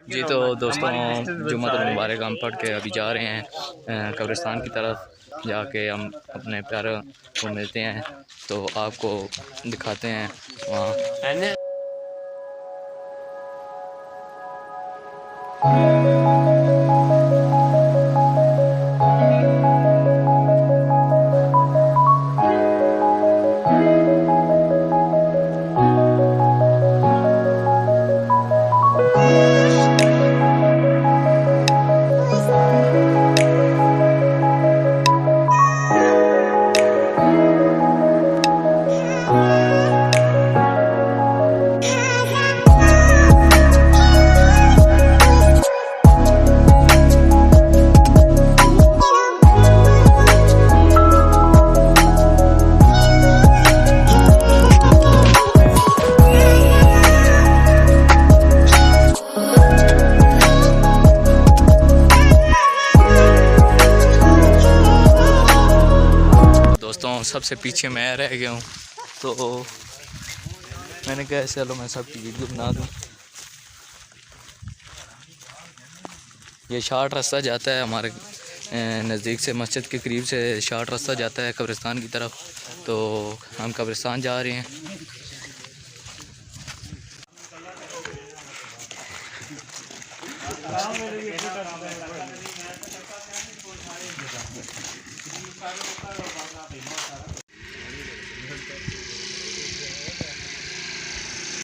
जी तो दोस्तों, जुम्मतुल मुबारक हम पढ़ के अभी जा रहे हैं कब्रिस्तान की तरफ। जाके हम अपने प्यारों को मिलते हैं, तो आपको दिखाते हैं वहाँ। दोस्तों, सबसे पीछे मैं रह गया हूँ, तो मैंने कहा चलो मैं सबकी वीडियो बना दूँ। ये शॉर्ट रास्ता जाता है हमारे नज़दीक से, मस्जिद के करीब से शॉर्ट रास्ता जाता है कब्रिस्तान की तरफ। तो हम कब्रिस्तान जा रहे हैं।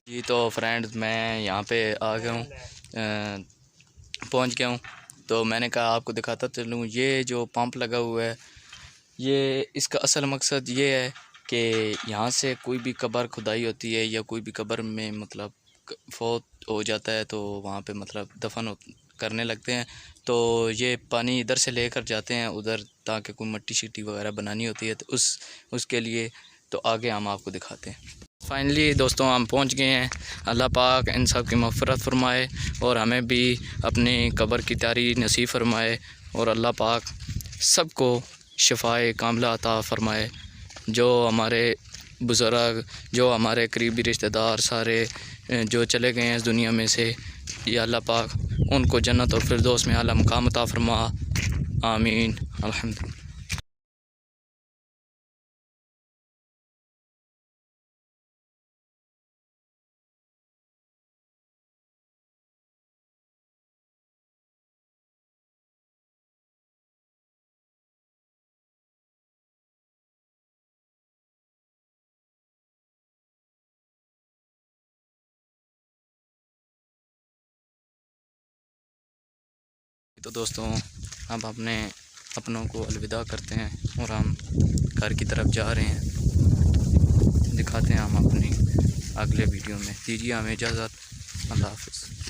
जी तो फ्रेंड्स, मैं यहाँ पे आ गया हूँ, पहुँच गया हूँ। तो मैंने कहा आपको दिखाता चलूँ। ये जो पंप लगा हुआ है, ये इसका असल मकसद ये है कि यहाँ से कोई भी कब्र खुदाई होती है या कोई भी कब्र में मतलब फौत हो जाता है, तो वहाँ पे मतलब दफन करने लगते हैं। तो ये पानी इधर से लेकर जाते हैं उधर, ताकि कोई मट्टी शिट्टी वगैरह बनानी होती है, तो उसके लिए तो आगे हम आपको दिखाते हैं। फाइनली दोस्तों, हम पहुंच गए हैं। अल्लाह पाक इन सब की मग़फ़िरत फरमाए और हमें भी अपनी कब्र की तैयारी नसीब फरमाए, और अल्लाह पाक सबको शिफ़ाए कामिला अता फ़रमाए। जो हमारे बुज़ुर्ग, जो हमारे करीबी रिश्तेदार सारे जो चले गए हैं इस दुनिया में से, या अल्लाह पाक उनको जन्नत और फिरदौस में आला मुक़ाम अता फ़रमा। आमीन। अल्हम्दुलिल्लाह। तो दोस्तों, अब अपनों को अलविदा करते हैं और हम घर की तरफ जा रहे हैं। दिखाते हैं हम अपनी अगले वीडियो में। दीजिए हमें इजाज़त। अल्लाह हाफ़िज़।